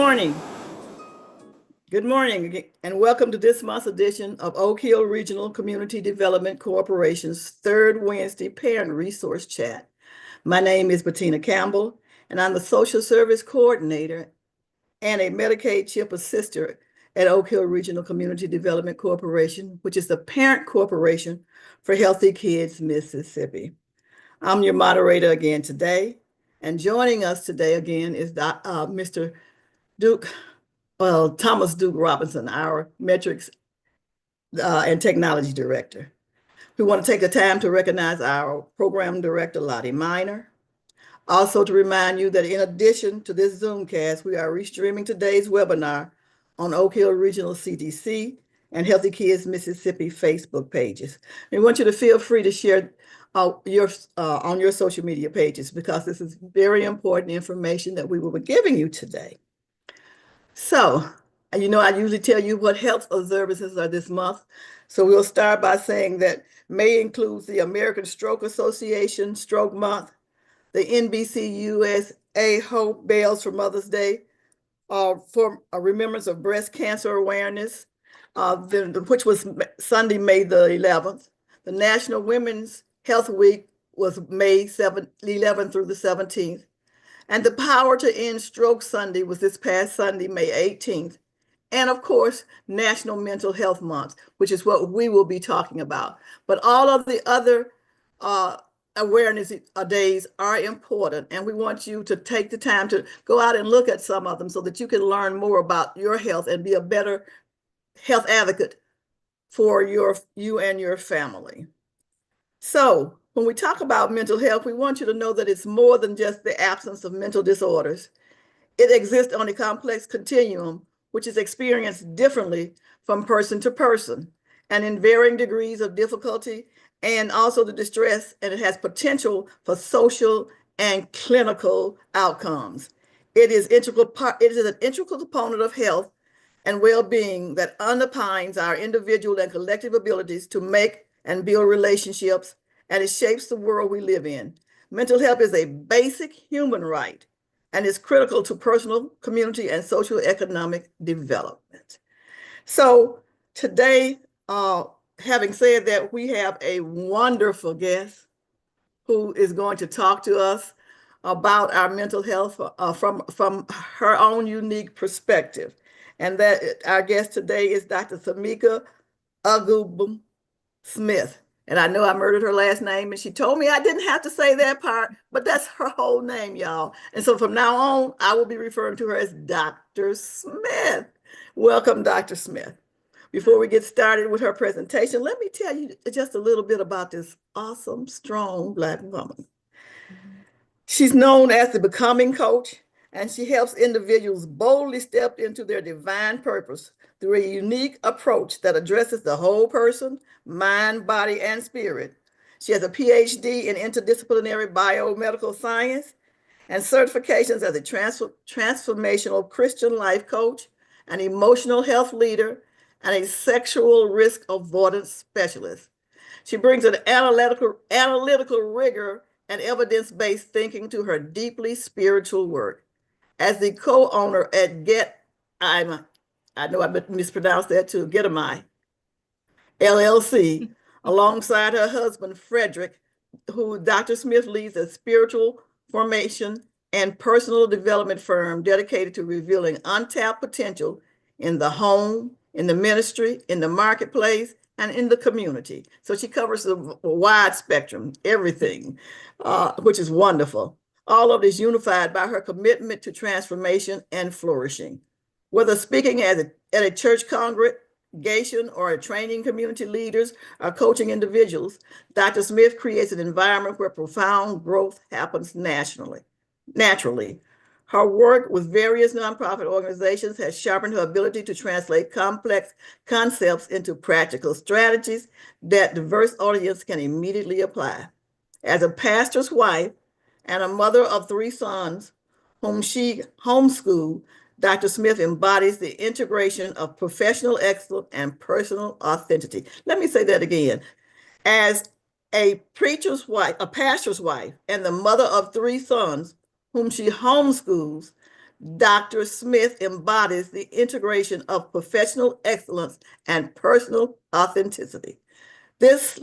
morning. Good morning, and welcome to this month's edition of Oak Hill Regional Community Development Corporation's third Wednesday Parent Resource Chat. My name is Bettina Campbell, and I'm the Social Service Coordinator and a Medicaid CHIP Assister at Oak Hill Regional Community Development Corporation, which is the parent corporation for Healthy Kids Mississippi. I'm your moderator again today, and joining us today again is Mr. Thomas Duke Robinson, our Metrics and Technology Director. We want to take the time to recognize our Program Director, Lottie Miner. Also to remind you that in addition to this Zoomcast, we are restreaming today's webinar on Oak Hill Regional CDC and Healthy Kids Mississippi Facebook pages. We want you to feel free to share on your social media pages, because this is very important information that we will be giving you today. So, I usually tell you what health observances are this month. So we'll start by saying that May includes the American Stroke Association Stroke Month, the NBC Hope Bells for Mother's Day, for a remembrance of breast cancer awareness, which was Sunday, May the 11th. The National Women's Health Week was May 11th through the 17th. And the Power to End Stroke Sunday was this past Sunday, May 18th. And of course, National Mental Health Month, which is what we will be talking about. But all of the other awareness days are important, and we want you to take the time to go out and look at some of them so that you can learn more about your health and be a better health advocate for you and your family. So when we talk about mental health, we want you to know that it's more than just the absence of mental disorders. It exists on a complex continuum, which is experienced differently from person to person and in varying degrees of difficulty and also the distress, and it has potential for social and clinical outcomes. It is an integral component of health and well-being that underpins our individual and collective abilities to make and build relationships, and it shapes the world we live in. Mental health is a basic human right and is critical to personal, community, and social economic development. So today, having said that, we have a wonderful guest who is going to talk to us about our mental health from her own unique perspective. And that our guest today is Dr. Samika Agubum Smith. And I know I murdered her last name, and she told me I didn't have to say that part, but that's her whole name, y'all. And so from now on, I will be referring to her as Dr. Smith. Welcome, Dr. Smith. Before we get started with her presentation, let me tell you just a little bit about this awesome, strong Black woman. She's known as the Becoming Coach, and she helps individuals boldly step into their divine purpose through a unique approach that addresses the whole person, mind, body, and spirit. She has a PhD in interdisciplinary biomedical science and certifications as a transformational Christian life coach, an emotional health leader, and a sexual risk avoidance specialist. She brings an analytical rigor and evidence-based thinking to her deeply spiritual work. As the co-owner at I know I mispronounced that too, Getamai LLC, alongside her husband, Frederick, who Dr. Smith leads a spiritual formation and personal development firm dedicated to revealing untapped potential in the home, in the ministry, in the marketplace, and in the community. So she covers a wide spectrum, everything, which is wonderful. All of it is unified by her commitment to transformation and flourishing. Whether speaking at a church congregation or training community leaders or coaching individuals, Dr. Smith creates an environment where profound growth happens naturally. Her work with various nonprofit organizations has sharpened her ability to translate complex concepts into practical strategies that diverse audiences can immediately apply. As a pastor's wife and a mother of 3 sons whom she homeschooled, Dr. Smith embodies the integration of professional excellence and personal authenticity. Let me say that again. As a preacher's wife, a pastor's wife, and the mother of 3 sons whom she homeschools, Dr. Smith embodies the integration of professional excellence and personal authenticity. This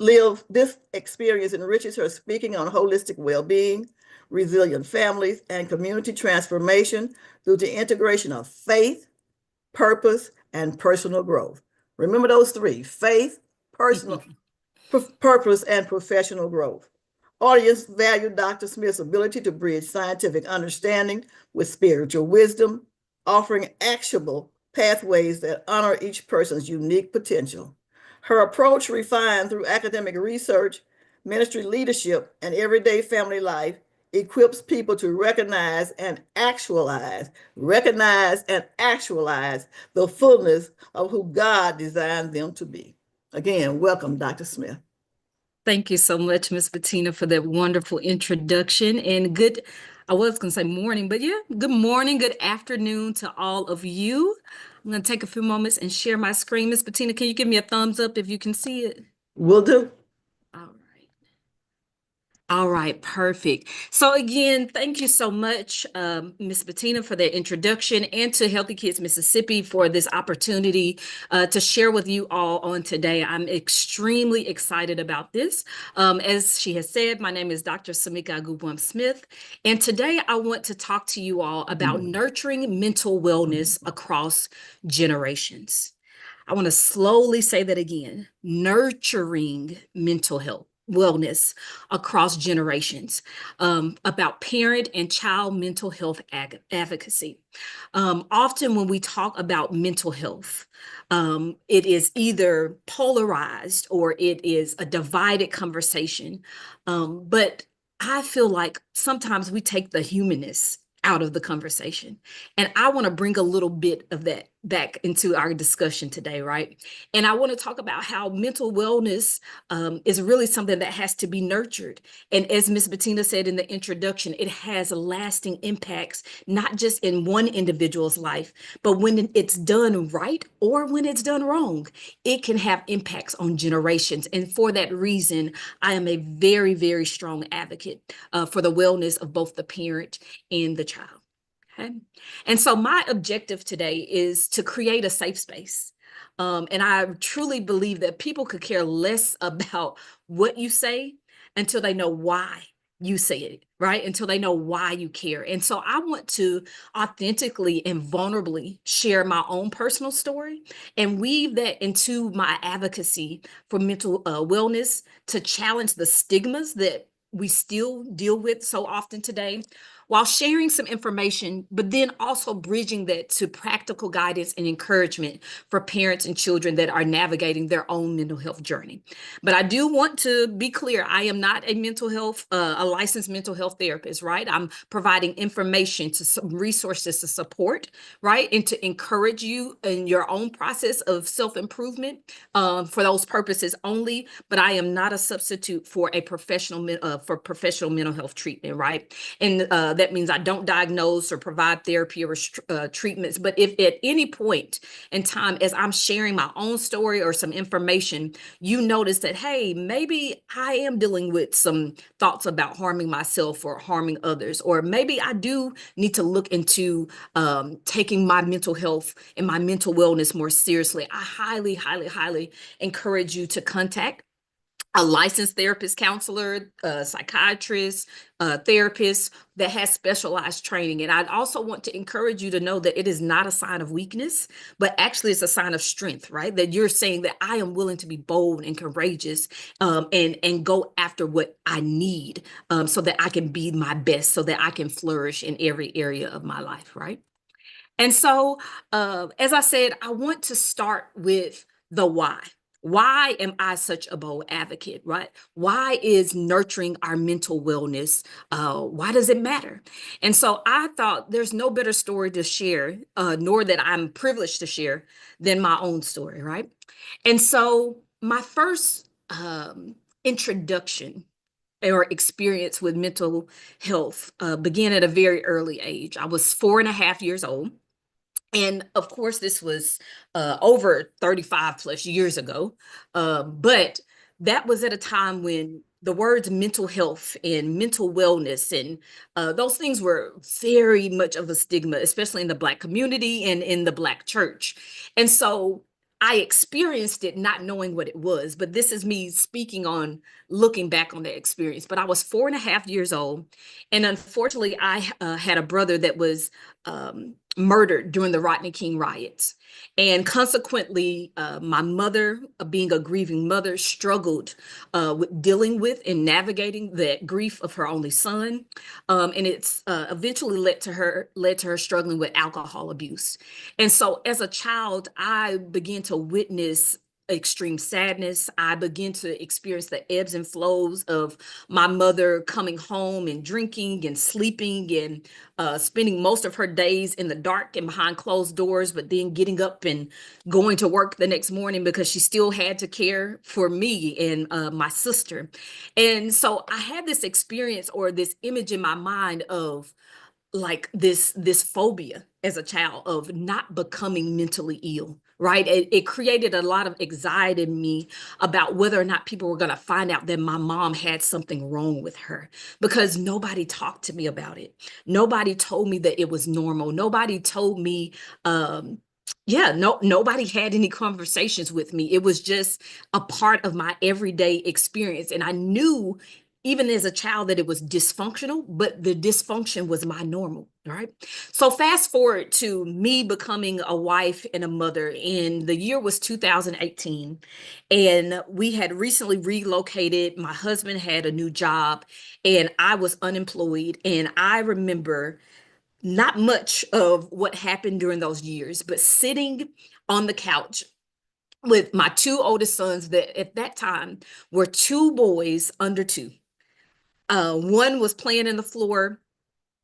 experience enriches her speaking on holistic well-being, resilient families, and community transformation through the integration of faith, purpose, and personal growth. Remember those three: faith, purpose, and professional growth. Audience valued Dr. Smith's ability to bridge scientific understanding with spiritual wisdom, offering actionable pathways that honor each person's unique potential. Her approach, refined through academic research, ministry leadership, and everyday family life, equips people to recognize and actualize the fullness of who God designed them to be. Again, welcome, Dr. Smith. Thank you so much, Ms. Bettina, for that wonderful introduction. And I was going to say morning, but yeah, good morning, good afternoon to all of you. I'm going to take a few moments and share my screen. Ms. Bettina, can you give me a thumbs up if you can see it? Will do. All right. All right, perfect. So again, thank you so much, Ms. Bettina, for that introduction, and to Healthy Kids Mississippi for this opportunity to share with you all on today. I'm extremely excited about this. As she has said, my name is Dr. Samika Agubwam-Smith, and today I want to talk to you all about nurturing mental wellness across generations. I want to slowly say that again: nurturing mental health wellness across generations, about parent and child mental health advocacy. Often when we talk about mental health, it is either polarized or it is a divided conversation. But I feel like sometimes we take the humanness out of the conversation. And I want to bring a little bit of that back into our discussion today, right? And I want to talk about how mental wellness is really something that has to be nurtured. And as Ms. Bettina said in the introduction, it has lasting impacts, not just in one individual's life, but when it's done right or when it's done wrong, it can have impacts on generations. And for that reason, I am a very, very strong advocate for the wellness of both the parent and the child. Okay. And so my objective today is to create a safe space. And I truly believe that people could care less about what you say until they know why you say it, right? Until they know why you care. And so I want to authentically and vulnerably share my own personal story and weave that into my advocacy for mental wellness to challenge the stigmas that we still deal with so often today, while sharing some information, but then also bridging that to practical guidance and encouragement for parents and children that are navigating their own mental health journey. But I do want to be clear, I am not a licensed mental health therapist, right? I'm providing information to some resources to support, right? And to encourage you in your own process of self-improvement for those purposes only, but I am not a substitute for a professional mental health treatment, right? And that means I don't diagnose or provide therapy or treatments. But if at any point in time, as I'm sharing my own story or some information, you notice that, hey, maybe I am dealing with some thoughts about harming myself or harming others, or maybe I do need to look into taking my mental health and my mental wellness more seriously, I highly, highly, highly encourage you to contact a licensed therapist, counselor, psychiatrist, therapist that has specialized training. And I'd also want to encourage you to know that it is not a sign of weakness, but actually it's a sign of strength, right? That you're saying that I am willing to be bold and courageous and go after what I need so that I can be my best, so that I can flourish in every area of my life, right? And so, as I said, I want to start with the why. Why am I such a bold advocate, right? Why is nurturing our mental wellness, why does it matter? And so I thought there's no better story to share, nor that I'm privileged to share, than my own story, right? And so my first introduction or experience with mental health began at a very early age. I was 4.5 years old. And of course, this was over 35 plus years ago. But that was at a time when the words mental health and mental wellness and those things were very much of a stigma, especially in the Black community and in the Black church. And so I experienced it not knowing what it was, but this is me speaking on looking back on that experience. But I was 4.5 years old, and unfortunately, I had a brother that was murdered during the Rodney King riots. And consequently, my mother, being a grieving mother, struggled with dealing with and navigating that grief of her only son. And it's eventually led to her struggling with alcohol abuse. And so as a child, I began to witness extreme sadness. I began to experience the ebbs and flows of my mother coming home and drinking and sleeping and spending most of her days in the dark and behind closed doors, but then getting up and going to work the next morning because she still had to care for me and my sister. And so I had this experience or this image in my mind of like this phobia as a child of not becoming mentally ill, right? It created a lot of anxiety in me about whether or not people were going to find out that my mom had something wrong with her, because nobody talked to me about it. Nobody told me that it was normal. Nobody told me nobody had any conversations with me. It was just a part of my everyday experience. And I knew even as a child that it was dysfunctional, but the dysfunction was my normal, right? So fast forward to me becoming a wife and a mother, and the year was 2018, and we had recently relocated. My husband had a new job, and I was unemployed. And I remember not much of what happened during those years, but sitting on the couch with my two oldest sons that at that time were two boys under two. One was playing in the floor.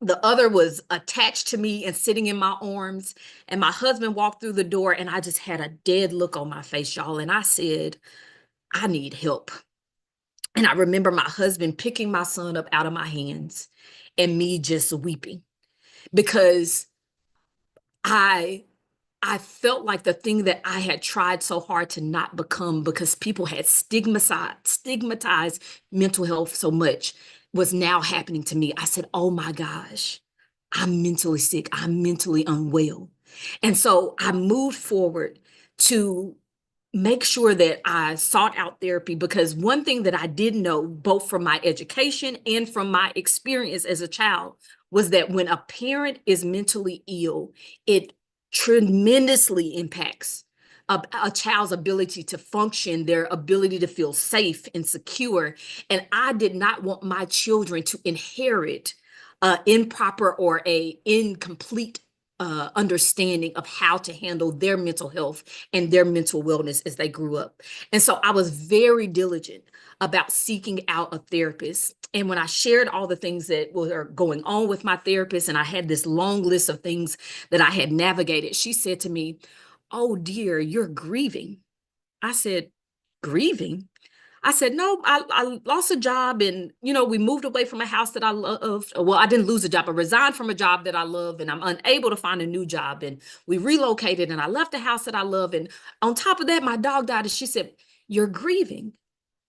The other was attached to me and sitting in my arms. And my husband walked through the door, and I just had a dead look on my face, y'all. And I said, I need help. And I remember my husband picking my son up out of my hands and me just weeping because I felt like the thing that I had tried so hard to not become, because people had stigmatized mental health so much, was now happening to me. I said, oh my gosh, I'm mentally sick. I'm mentally unwell. And so I moved forward to make sure that I sought out therapy, because one thing that I did know, both from my education and from my experience as a child, was that when a parent is mentally ill, it tremendously impacts a child's ability to function, their ability to feel safe and secure. And I did not want my children to inherit improper or a incomplete understanding of how to handle their mental health and their mental wellness as they grew up. And so I was very diligent about seeking out a therapist. And when I shared all the things that were going on with my therapist, and I had this long list of things that I had navigated, she said to me, oh dear, you're grieving. I said, grieving? I said, no, I lost a job, and, we moved away from a house that I loved. Well, I didn't lose a job. I resigned from a job that I love, and I'm unable to find a new job. And we relocated, and I left the house that I love. And on top of that, my dog died. And she said, you're grieving.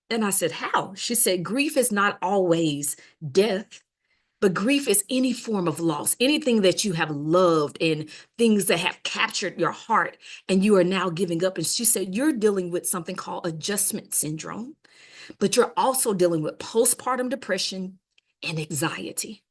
And I said, how? She said, grief is not always death, but grief is any form of loss, anything that you have loved and things that have captured your heart and you are now giving up. And she said, you're dealing with something called adjustment syndrome, but you're also dealing with postpartum depression and anxiety.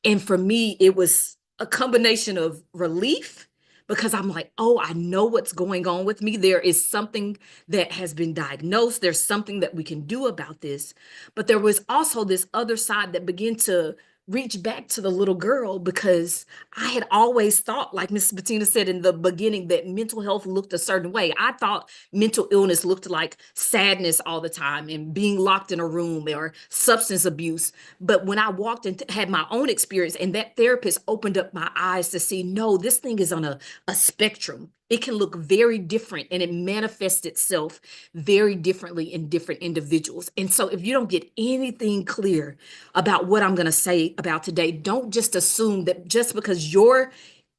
And for me, it was a combination of relief, because I'm like, oh, I know what's going on with me. There is something that has been diagnosed. There's something that we can do about this. But there was also this other side that began to reach back to the little girl, because I had always thought, like Mrs. Bettina said in the beginning, that mental health looked a certain way. I thought mental illness looked like sadness all the time and being locked in a room or substance abuse. But when I walked and had my own experience, and that therapist opened up my eyes to see, no, this thing is on a spectrum. It can look very different, and it manifests itself very differently in different individuals. And so if you don't get anything clear about what I'm going to say about today, don't just assume that just because your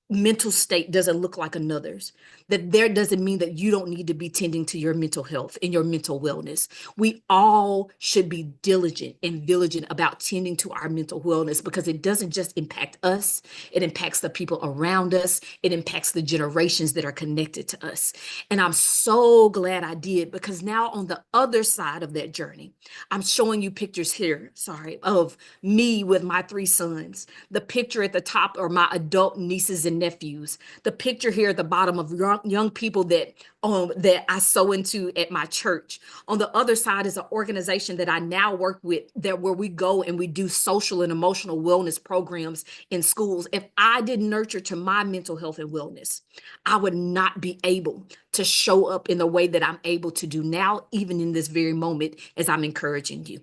mental state doesn't look like another's, that there doesn't mean that you don't need to be tending to your mental health and your mental wellness. We all should be diligent and vigilant about tending to our mental wellness, because it doesn't just impact us, it impacts the people around us, it impacts the generations that are connected to us. And I'm so glad I did, because now on the other side of that journey, I'm showing you pictures here, sorry, of me with my 3 sons. The picture at the top are my adult nieces and nephews. The picture here at the bottom of young people that I sow into at my church. On the other side is an organization that I now work with, that where we go and we do social and emotional wellness programs in schools. If I didn't nurture to my mental health and wellness, I would not be able to show up in the way that I'm able to do now, even in this very moment, as I'm encouraging you.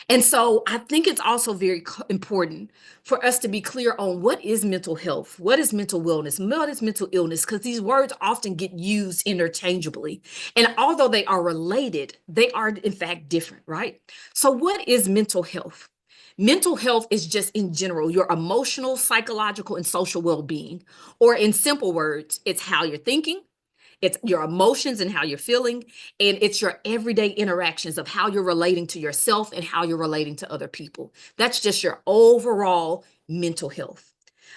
And so I think it's also very important for us to be clear on what is mental health, what is mental wellness, what is mental illness, because these words often get used interchangeably. And although they are related, they are in fact different, right? So what is mental health? Mental health is just in general your emotional, psychological, and social well-being. Or in simple words, it's how you're thinking, it's your emotions and how you're feeling, and it's your everyday interactions of how you're relating to yourself and how you're relating to other people. That's just your overall mental health.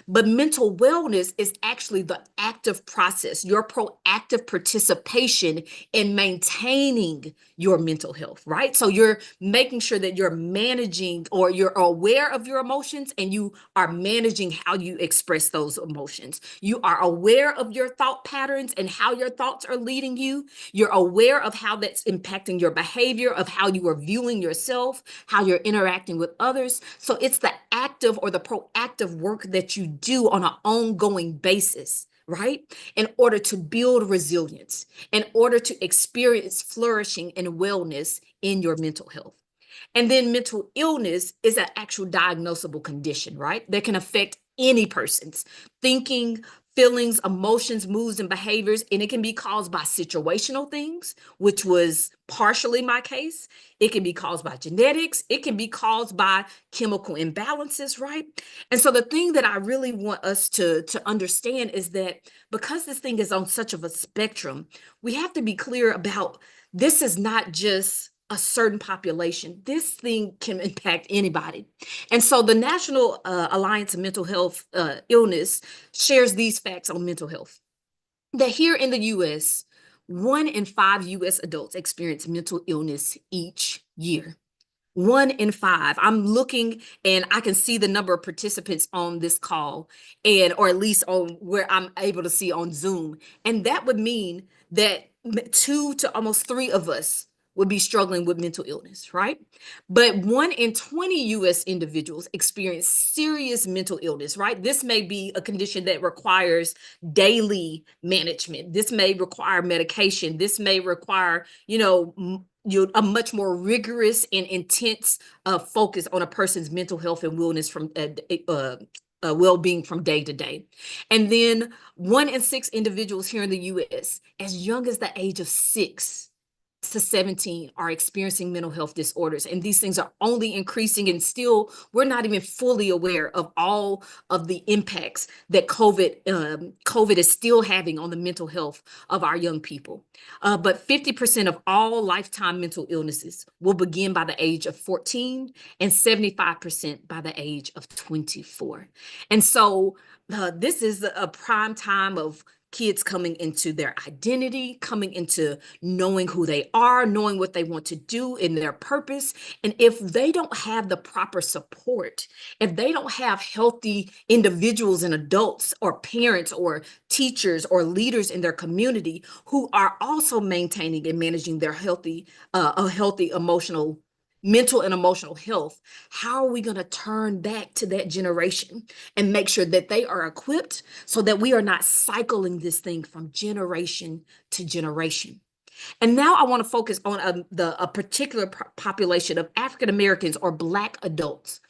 But mental wellness is actually the active process, your proactive participation in maintaining your mental health, right? So you're making sure that you're managing, or you're aware of your emotions, and you are managing how you express those emotions. You are aware of your thought patterns and how your thoughts are leading you. You're aware of how that's impacting your behavior, of how you are viewing yourself, how you're interacting with others. So it's the active or the proactive work that you do on an ongoing basis, right? In order to build resilience, in order to experience flourishing and wellness in your mental health. And then mental illness is an actual diagnosable condition, right? That can affect any person's thinking, feelings, emotions, moods, and behaviors. And it can be caused by situational things, which was partially my case. It can be caused by genetics. It can be caused by chemical imbalances, right? And so the thing that I really want us to understand is that because this thing is on such of a spectrum, we have to be clear about this is not just a certain population. This thing can impact anybody. And so the National Alliance of Mental Health Illness shares these facts on mental health. That here in the US, 1 in 5 US adults experience mental illness each year. 1 in 5. I'm looking and I can see the number of participants on this call, and or at least on where I'm able to see on Zoom. And that would mean that 2 to almost 3 of us would be struggling with mental illness, right? But 1 in 20 US individuals experience serious mental illness, right? This may be a condition that requires daily management. This may require medication. This may require, a much more rigorous and intense focus on a person's mental health and wellness from well-being from day to day. And then 1 in 6 individuals here in the US, as young as the age of 6 to 17, are experiencing mental health disorders. And these things are only increasing, and still we're not even fully aware of all of the impacts that COVID is still having on the mental health of our young people. But 50% of all lifetime mental illnesses will begin by the age of 14 and 75% by the age of 24. And so this is a prime time of kids coming into their identity, coming into knowing who they are, knowing what they want to do in their purpose. And if they don't have the proper support, if they don't have healthy individuals and adults or parents or teachers or leaders in their community who are also maintaining and managing their a healthy mental and emotional health, how are we going to turn back to that generation and make sure that they are equipped so that we are not cycling this thing from generation to generation? And now I want to focus on a particular population of African Americans or Black adults.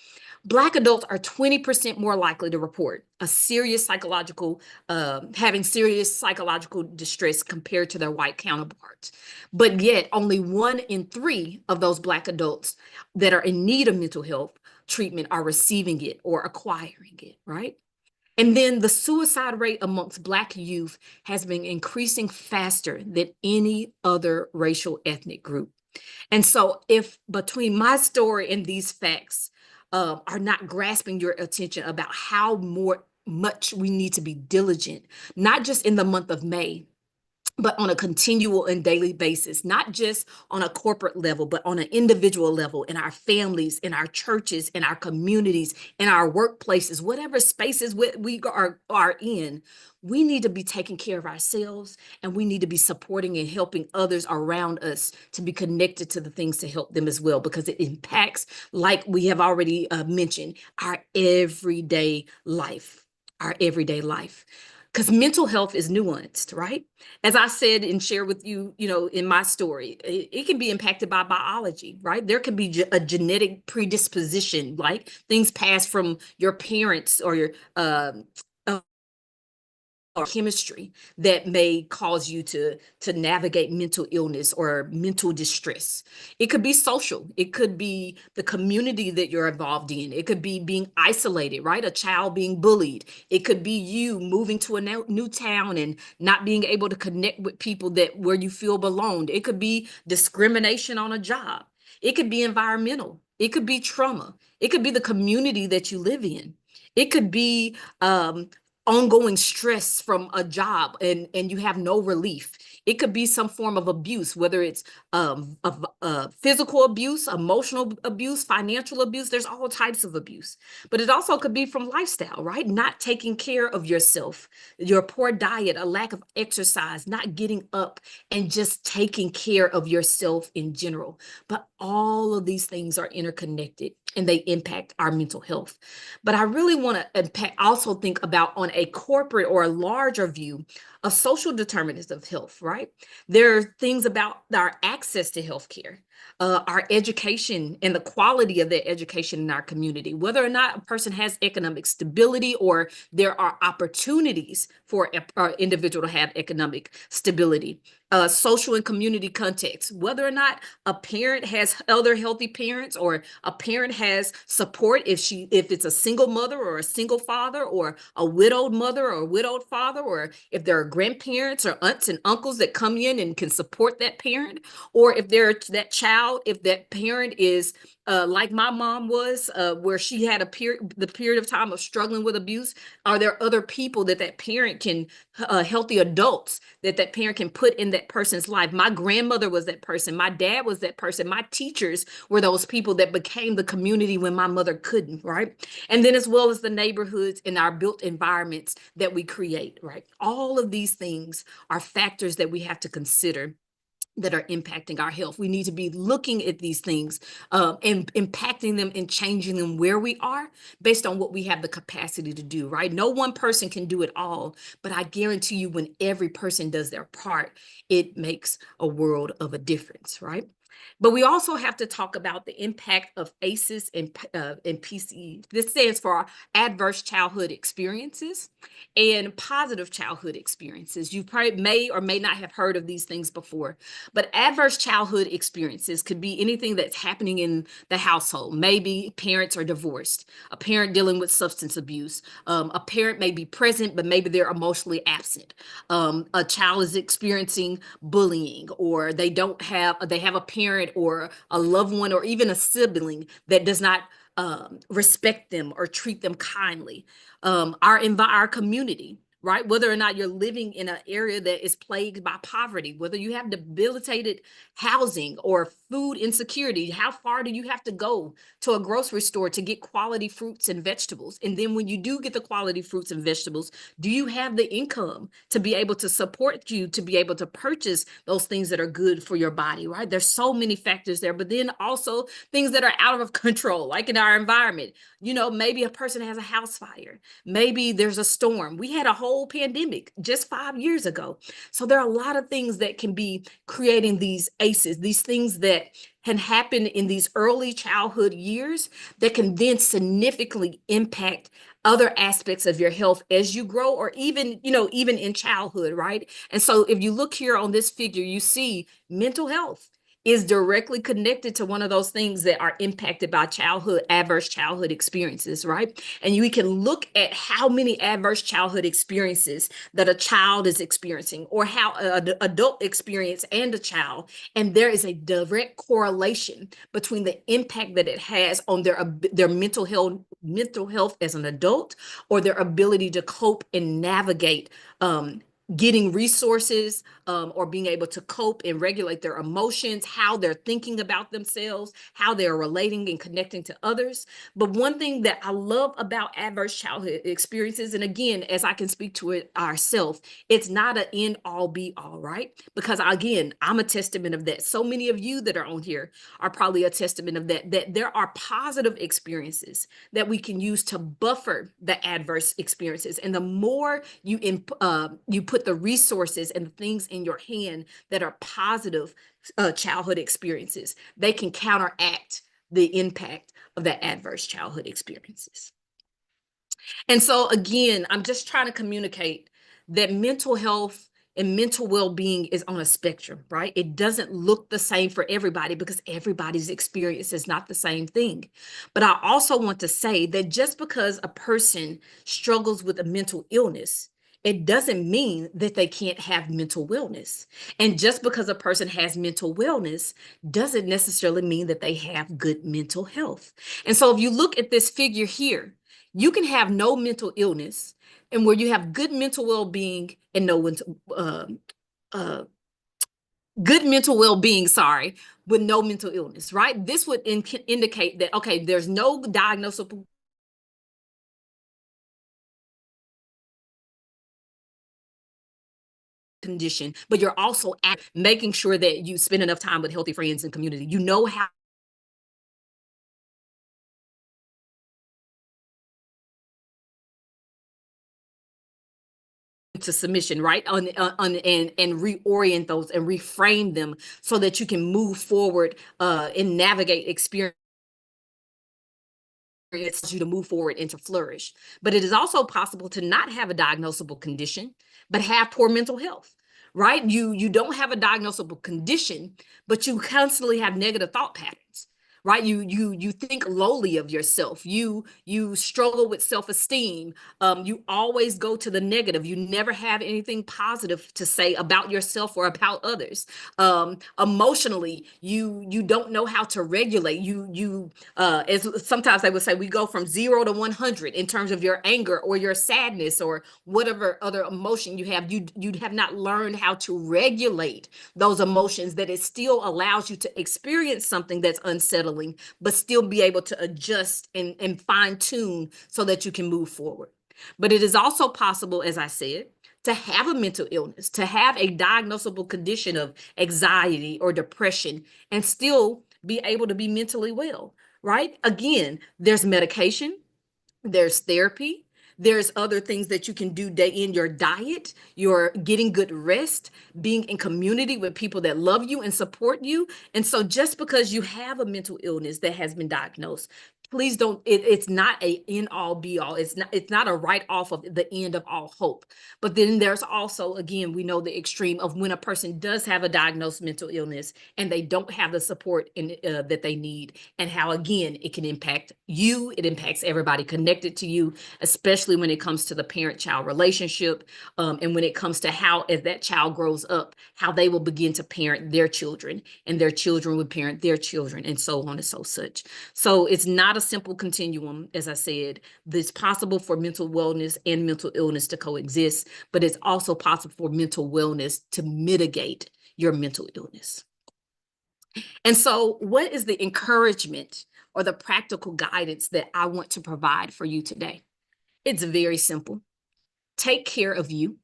Black adults are 20% more likely to report having serious psychological distress compared to their white counterparts. But yet only 1 in 3 of those Black adults that are in need of mental health treatment are receiving it or acquiring it, right? And then the suicide rate amongst Black youth has been increasing faster than any other racial ethnic group. And so if between my story and these facts are not grasping your attention about how much we need to be diligent, not just in the month of May, but on a continual and daily basis, not just on a corporate level, but on an individual level in our families, in our churches, in our communities, in our workplaces, whatever spaces we are in, we need to be taking care of ourselves, and we need to be supporting and helping others around us to be connected to the things to help them as well, because it impacts, like we have already mentioned, our everyday life, our everyday life. Because mental health is nuanced, right? As I said and share with you, in my story, it can be impacted by biology, right? There can be a genetic predisposition, like things passed from your parents or your or chemistry that may cause you to navigate mental illness or mental distress. It could be social. It could be the community that you're involved in. It could be being isolated, right? A child being bullied. It could be you moving to a new town and not being able to connect with people where you feel belonged. It could be discrimination on a job. It could be environmental. It could be trauma. It could be the community that you live in. It could be ongoing stress from a job and you have no relief. It could be some form of abuse, whether it's physical abuse, emotional abuse, financial abuse. There's all types of abuse. But it also could be from lifestyle, right? Not taking care of yourself, your poor diet, a lack of exercise, not getting up and just taking care of yourself in general. But all of these things are interconnected and they impact our mental health. But I really want to also think about, on a corporate or a larger view, of social determinants of health, right? There are things about our access to healthcare, our education and the quality of their education in our community, whether or not a person has economic stability or there are opportunities for an individual to have economic stability. Social and community context, whether or not a parent has other healthy parents or a parent has support, if it's a single mother or a single father or a widowed mother or a widowed father, or if there are grandparents or aunts and uncles that come in and can support that parent, or if if that parent is like my mom was, where she had the period of time of struggling with abuse. Are there other people that parent can, healthy adults that parent can put in that person's life? My grandmother was that person. My dad was that person. My teachers were those people that became the community when my mother couldn't, right? And then as well as the neighborhoods and our built environments that we create, right? All of these things are factors that we have to consider that are impacting our health. We need to be looking at these things and impacting them and changing them where we are based on what we have the capacity to do, right? No one person can do it all, but I guarantee you when every person does their part, it makes a world of a difference, right? But we also have to talk about the impact of ACEs and PCE. This stands for adverse childhood experiences and positive childhood experiences. You probably may or may not have heard of these things before, but adverse childhood experiences could be anything that's happening in the household. Maybe parents are divorced, a parent dealing with substance abuse, a parent may be present, but maybe they're emotionally absent. A child is experiencing bullying, or they have a parent or a loved one or even a sibling that does not respect them or treat them kindly. Our community, right? Whether or not you're living in an area that is plagued by poverty, whether you have debilitated housing or food insecurity, how far do you have to go to a grocery store to get quality fruits and vegetables? And then when you do get the quality fruits and vegetables, do you have the income to be able to support you, to be able to purchase those things that are good for your body, right? There's so many factors there, but then also things that are out of control, like in our environment. Maybe a person has a house fire. Maybe there's a storm. We had a whole pandemic just 5 years ago. So there are a lot of things that can be creating these ACEs, these things that can happen in these early childhood years that can then significantly impact other aspects of your health as you grow, or even in childhood, right? And so if you look here on this figure, you see mental health is directly connected to one of those things that are impacted by adverse childhood experiences, right? And we can look at how many adverse childhood experiences that a child is experiencing, or how an adult experience and a child, and there is a direct correlation between the impact that it has on their mental health as an adult, or their ability to cope and navigate getting resources, or being able to cope and regulate their emotions, how they're thinking about themselves, how they're relating and connecting to others. But one thing that I love about adverse childhood experiences, and again, as I can speak to it ourselves, it's not an end all be all, right? Because again, I'm a testament of that. So many of you that are on here are probably a testament of that there are positive experiences that we can use to buffer the adverse experiences. And the more you put the resources and the things in your hand that are positive childhood experiences, they can counteract the impact of the adverse childhood experiences. And so again, I'm just trying to communicate that mental health and mental well-being is on a spectrum, right? It doesn't look the same for everybody because everybody's experience is not the same thing. But I also want to say that just because a person struggles with a mental illness, it doesn't mean that they can't have mental wellness. And just because a person has mental wellness doesn't necessarily mean that they have good mental health. And so if you look at this figure here, you can have no mental illness, and where you have good mental well-being and good mental well-being, sorry, with no mental illness, right? This would indicate that, okay, there's no diagnosable condition, but you're also making sure that you spend enough time with healthy friends and community. You know how to submission, right? And reorient those and reframe them so that you can move forward and navigate experience you to move forward and to flourish. But it is also possible to not have a diagnosable condition, but have poor mental health, right? You don't have a diagnosable condition, but you constantly have negative thought patterns, right? You think lowly of yourself. You struggle with self-esteem. You always go to the negative. You never have anything positive to say about yourself or about others. Emotionally, you don't know how to regulate. As sometimes they would say, we go from 0 to 100 in terms of your anger or your sadness or whatever other emotion you have. You have not learned how to regulate those emotions, that it still allows you to experience something that's unsettling, but still be able to adjust and fine tune so that you can move forward. But it is also possible, as I said, to have a mental illness, to have a diagnosable condition of anxiety or depression and still be able to be mentally well, right? Again, there's medication, there's therapy, there's other things that you can do day in, your diet, you're getting good rest, being in community with people that love you and support you. And so just because you have a mental illness that has been diagnosed, please don't, it's not a end all be all. It's not a write off of the end of all hope. But then there's also, again, we know the extreme of when a person does have a diagnosed mental illness and they don't have the support that they need, and how, again, it can impact you. It impacts everybody connected to you, especially when it comes to the parent-child relationship, and when it comes to how, as that child grows up, how they will begin to parent their children, and their children would parent their children, and so on and so such. So it's not a simple continuum. As I said, it's possible for mental wellness and mental illness to coexist, but it's also possible for mental wellness to mitigate your mental illness. And so what is the encouragement or the practical guidance that I want to provide for you today? It's very simple. Take care of you.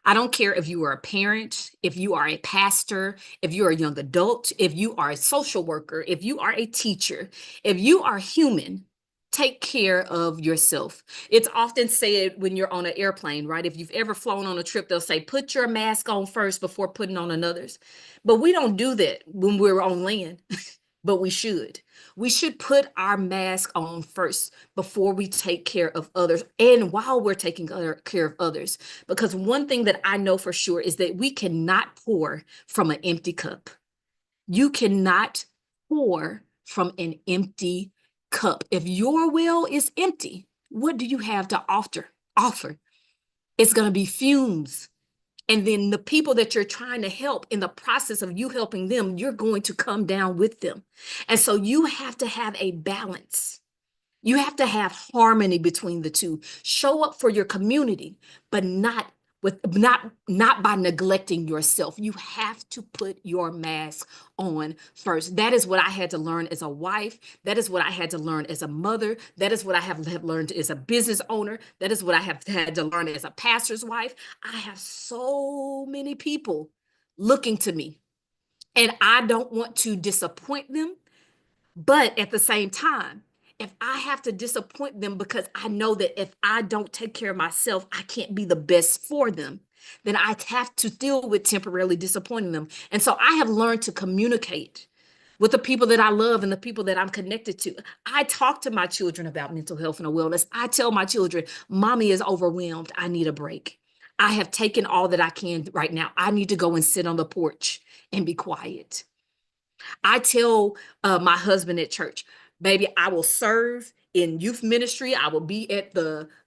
I don't care if you are a parent, if you are a pastor, if you're a young adult, if you are a social worker, if you are a teacher, if you are human, take care of yourself. It's often said when you're on an airplane, right? If you've ever flown on a trip, they'll say, put your mask on first before putting on another's. But we don't do that when we're on land. But we should. We should put our mask on first before we take care of others, and while we're taking care of others. Because one thing that I know for sure is that we cannot pour from an empty cup. You cannot pour from an empty cup. If your well is empty, what do you have to offer? It's going to be fumes. And then the people that you're trying to help, in the process of you helping them, you're going to come down with them. And so you have to have a balance. You have to have harmony between the two. Show up for your community, but not by neglecting yourself. You have to put your mask on first. That is what I had to learn as a wife. That is what I had to learn as a mother. That is what I have learned as a business owner. That is what I have had to learn as a pastor's wife. I have so many people looking to me, and I don't want to disappoint them. But at the same time, if I have to disappoint them because I know that if I don't take care of myself, I can't be the best for them, then I have to deal with temporarily disappointing them. And so I have learned to communicate with the people that I love and the people that I'm connected to. I talk to my children about mental health and wellness. I tell my children, Mommy is overwhelmed. I need a break. I have taken all that I can right now. I need to go and sit on the porch and be quiet. I tell my husband at church, baby, I will serve in youth ministry. I will be at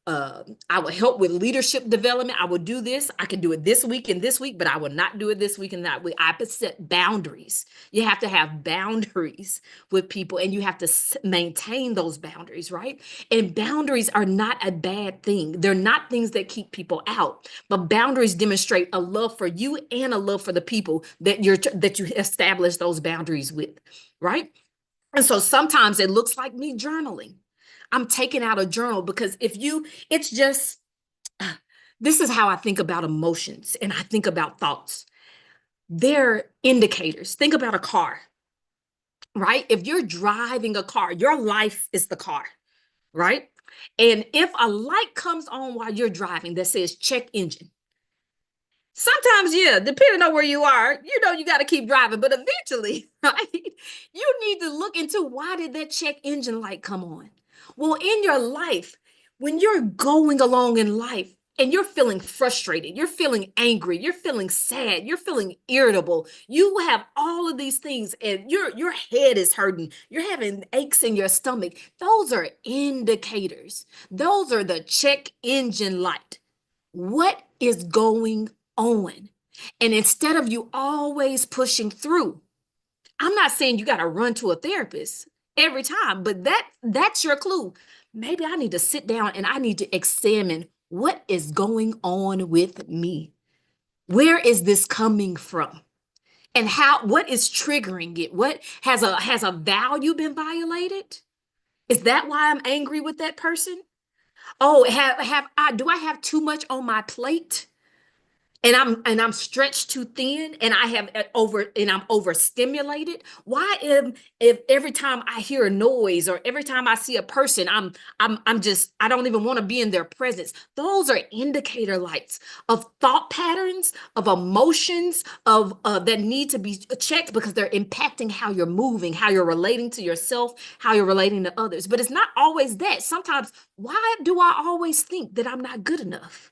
I will help with leadership development. I will do this. I can do it this week and this week, but I will not do it this week and that week. I have to set boundaries. You have to have boundaries with people, and you have to maintain those boundaries, right? And boundaries are not a bad thing. They're not things that keep people out, but boundaries demonstrate a love for you and a love for the people that you establish those boundaries with, right? And so sometimes it looks like me journaling. I'm taking out a journal because it's just, this is how I think about emotions and I think about thoughts. They're indicators. Think about a car, right? If you're driving a car, your life is the car, right? And if a light comes on while you're driving that says check engine, sometimes, yeah, depending on where you are, you got to keep driving, but eventually, right, you need to look into why did that check engine light come on? Well, in your life, when you're going along in life and you're feeling frustrated, you're feeling angry, you're feeling sad, you're feeling irritable, you have all of these things and your head is hurting, you're having aches in your stomach. Those are indicators. Those are the check engine light. What is going on? And instead of you always pushing through, I'm not saying you got to run to a therapist every time, but that's your clue. Maybe I need to sit down and I need to examine what is going on with me. Where is this coming from? And what is triggering it? What has a value been violated? Is that why I'm angry with that person? Oh, do I have too much on my plate? And I'm stretched too thin and I'm overstimulated. Why if every time I hear a noise or every time I see a person, I don't even want to be in their presence. Those are indicator lights of thought patterns, of emotions, of that need to be checked because they're impacting how you're moving, how you're relating to yourself, how you're relating to others. But it's not always that. Sometimes, why do I always think that I'm not good enough?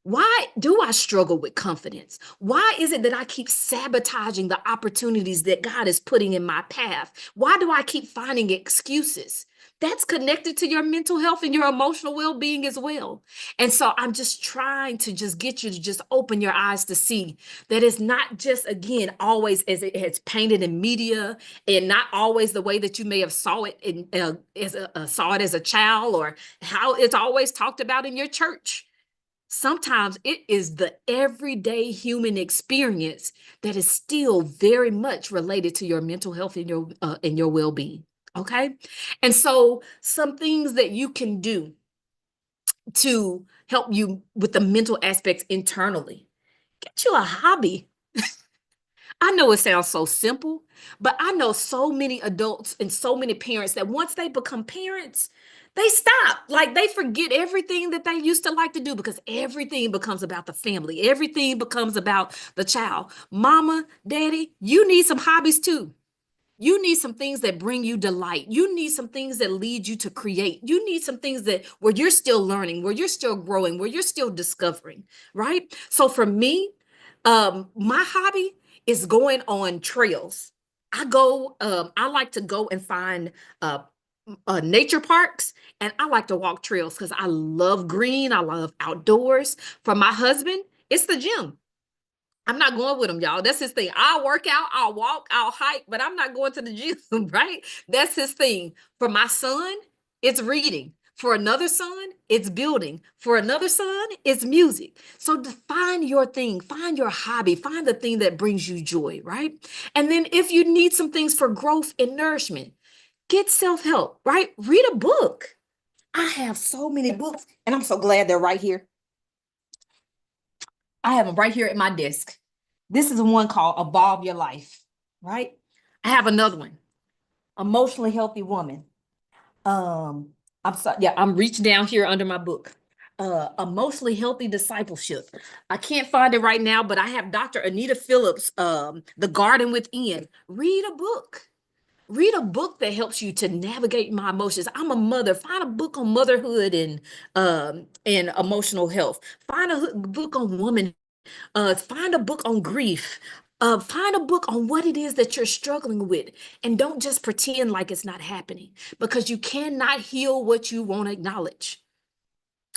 Why do I struggle with confidence? Why is it that I keep sabotaging the opportunities that God is putting in my path? Why do I keep finding excuses? That's connected to your mental health and your emotional well-being as well. And so I'm just trying to just get you to just open your eyes to see that it's not just, again, always as it has painted in media and not always the way that you may have saw it saw it as a child or how it's always talked about in your church. Sometimes it is the everyday human experience that is still very much related to your mental health and your well-being. Okay. And so some things that you can do to help you with the mental aspects internally, get you a hobby. I know it sounds so simple, but I know so many adults and so many parents that once they become parents, they stop. Like they forget everything that they used to like to do because everything becomes about the family. Everything becomes about the child. Mama, daddy, you need some hobbies too. You need some things that bring you delight. You need some things that lead you to create. You need some things where you're still learning, where you're still growing, where you're still discovering, right? So for me, my hobby is going on trails. I like to go and find nature parks, and I like to walk trails because I love green. I love outdoors. For my husband, it's the gym. I'm not going with him, y'all. That's his thing. I'll work out, I'll walk, I'll hike, but I'm not going to the gym, right? That's his thing. For my son, it's reading. For another son, it's building. For another son, it's music. So find your thing, find your hobby, find the thing that brings you joy, right? And then if you need some things for growth and nourishment, get self-help, right? Read a book. I have so many books, and I'm so glad they're right here. I have them right here at my desk. This is one called Evolve Your Life, right? I have another one, Emotionally Healthy Woman. I'm sorry, yeah, I'm reaching down here under my book. Emotionally Healthy Discipleship. I can't find it right now, but I have Dr. Anita Phillips, The Garden Within. Read a book. Read a book that helps you to navigate my emotions. I'm a mother. Find a book on motherhood and emotional health. Find a book on woman. Find a book on grief. Find a book on what it is that you're struggling with, and don't just pretend like it's not happening, because you cannot heal what you won't acknowledge.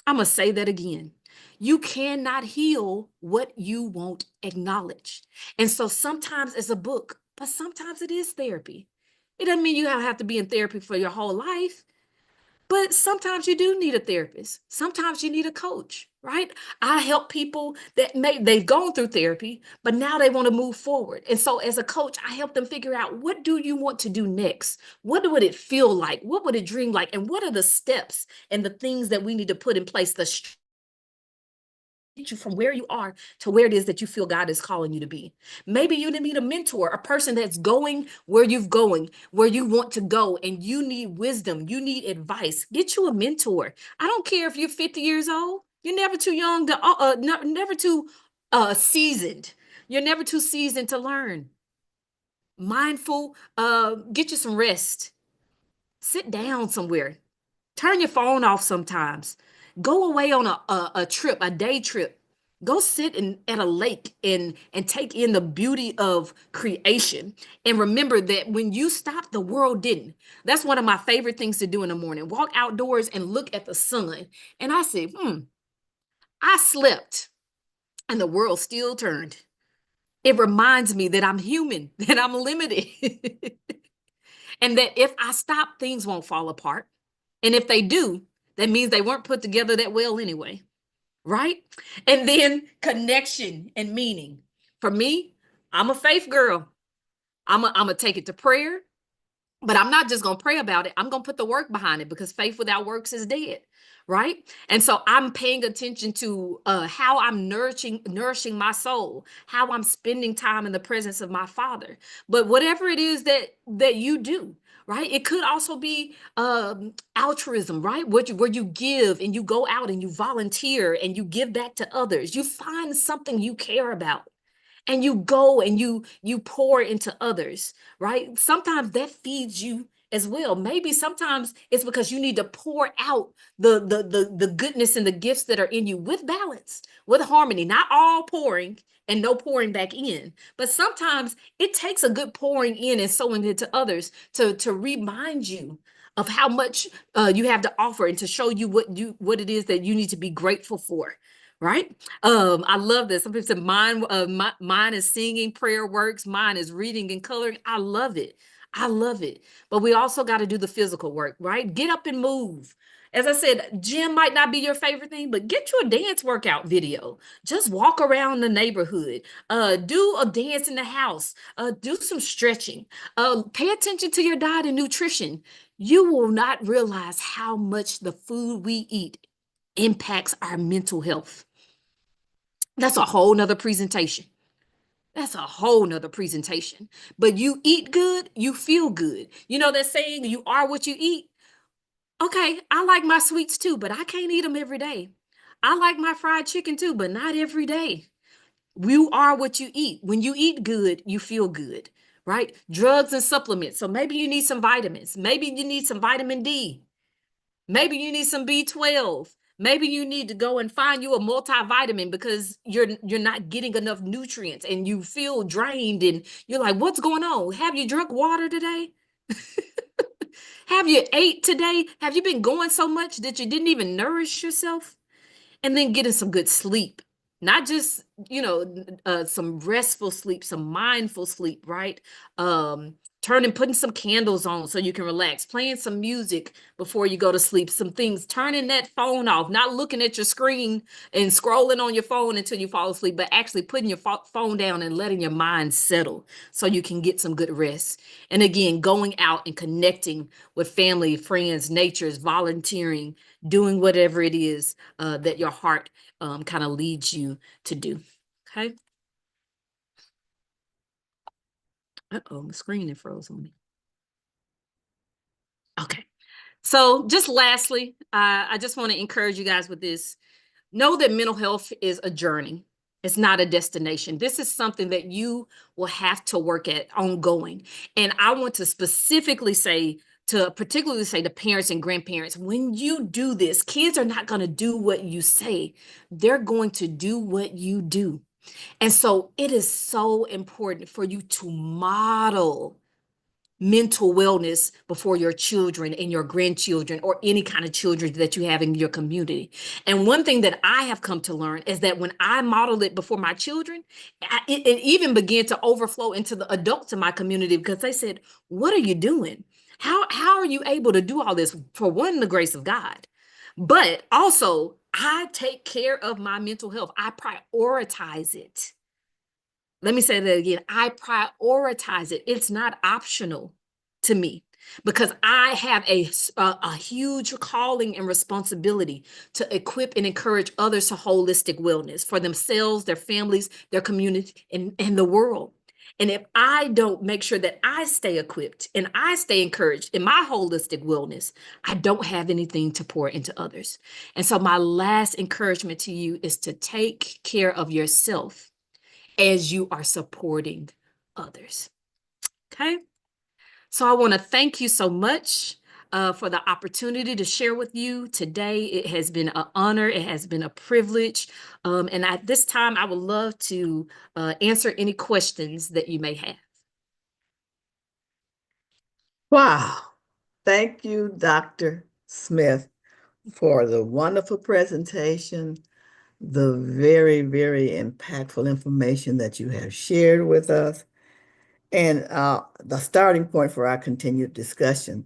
I'm gonna say that again. You cannot heal what you won't acknowledge. And so sometimes it's a book, but sometimes it is therapy. It doesn't mean you have to be in therapy for your whole life, but sometimes you do need a therapist. Sometimes you need a coach, right? I help people that they've gone through therapy, but now they want to move forward. And so as a coach, I help them figure out, what do you want to do next? What would it feel like? What would it dream like? And what are the steps and the things that we need to put in place to get you from where you are to where it is that you feel God is calling you to be. Maybe you need a mentor, a person that's going where you're going, where you want to go, and you need wisdom, you need advice. Get you a mentor. I don't care if you're 50 years old. You're never too young to, never too seasoned. You're never too seasoned to learn. Mindful, get you some rest. Sit down somewhere. Turn your phone off sometimes. Go away on a trip, a day trip. Go sit at a lake and take in the beauty of creation. And remember that when you stopped, the world didn't. That's one of my favorite things to do in the morning. Walk outdoors and look at the sun. And I say, I slept and the world still turned. It reminds me that I'm human, that I'm limited. And that if I stop, things won't fall apart. And if they do, that means they weren't put together that well anyway, right? And then connection and meaning. For me, I'm a faith girl. I'm gonna take it to prayer, but I'm not just gonna pray about it. I'm gonna put the work behind it, because faith without works is dead, right? And so I'm paying attention to how I'm nourishing my soul, how I'm spending time in the presence of my Father. But whatever it is that you do, right? It could also be altruism, right? Where you give and you go out and you volunteer and you give back to others. You find something you care about, and you go and you pour into others, right? Sometimes that feeds you as well. Maybe sometimes it's because you need to pour out the goodness and the gifts that are in you, with balance, with harmony, not all pouring and no pouring back in. But sometimes it takes a good pouring in and sowing into others to remind you of how much you have to offer, and to show you what it is that you need to be grateful for. Right? I love this. Some people say mine is singing, prayer works, mine is reading and coloring. I love it. I love it. But we also got to do the physical work, right? Get up and move. As I said, gym might not be your favorite thing, but get you a dance workout video. Just walk around the neighborhood. Do a dance in the house. Do some stretching. Pay attention to your diet and nutrition. You will not realize how much the food we eat impacts our mental health. That's a whole nother presentation. That's a whole nother presentation. But you eat good, you feel good. You know that saying, you are what you eat? Okay, I like my sweets too, but I can't eat them every day. I like my fried chicken too, but not every day. You are what you eat. When you eat good, you feel good, right? Drugs and supplements. So maybe you need some vitamins. Maybe you need some vitamin D. Maybe you need some B12. Maybe you need to go and find you a multivitamin because you're not getting enough nutrients and you feel drained and you're like, what's going on? Have you drunk water today? Have you ate today? Have you been going so much that you didn't even nourish yourself? And then getting some good sleep, not just, some restful sleep, some mindful sleep, right? Putting some candles on so you can relax, playing some music before you go to sleep, some things, turning that phone off, not looking at your screen and scrolling on your phone until you fall asleep, but actually putting your phone down and letting your mind settle so you can get some good rest. And again, going out and connecting with family, friends, natures, volunteering, doing whatever it is that your heart kind of leads you to do. Okay. Uh-oh, my screen is froze on me. Okay. So just lastly, I just want to encourage you guys with this. Know that mental health is a journey. It's not a destination. This is something that you will have to work at ongoing. And I want to particularly say to parents and grandparents, when you do this, kids are not going to do what you say. They're going to do what you do. And so it is so important for you to model mental wellness before your children and your grandchildren or any kind of children that you have in your community. And one thing that I have come to learn is that when I modeled it before my children, it even began to overflow into the adults in my community because they said, what are you doing? How are you able to do all this? For one, the grace of God, but also I take care of my mental health. I prioritize it. Let me say that again. I prioritize it. It's not optional to me because I have a huge calling and responsibility to equip and encourage others to holistic wellness for themselves, their families, their community, and the world. And if I don't make sure that I stay equipped and I stay encouraged in my holistic wellness, I don't have anything to pour into others. And so my last encouragement to you is to take care of yourself as you are supporting others. Okay. So I want to thank you so much for the opportunity to share with you today. It has been an honor. It has been a privilege. And at this time, I would love to answer any questions that you may have. Wow. Thank you, Dr. Smith, for the wonderful presentation, the very, very impactful information that you have shared with us, and the starting point for our continued discussion.